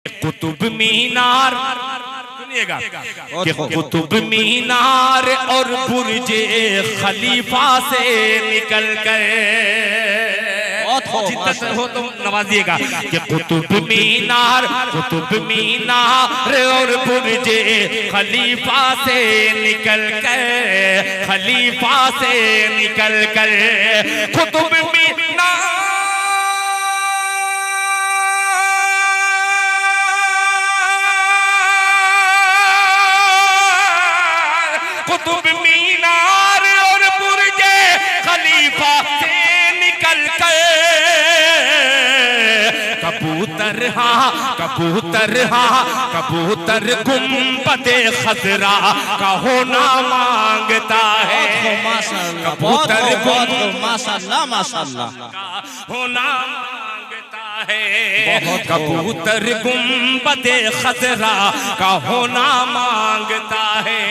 कुतुब मीनार सुनिएगा कि कुतुब मीनार और बुर्जे खलीफा से निकल कर जिद्दत हो तो नवाजिएगा कि कुतुब मीनार और बुर्जे खलीफा से निकल कर कुतुब मीनार कुतुब मीनार और बुर्जे खलीफा से निकल कर कबूतर गुंबदे खजरा का होना मांगता है। कबूतर माशाअल्लाह होना मांगता है। कबूतर गुंबदे खजरा का होना मांगता है।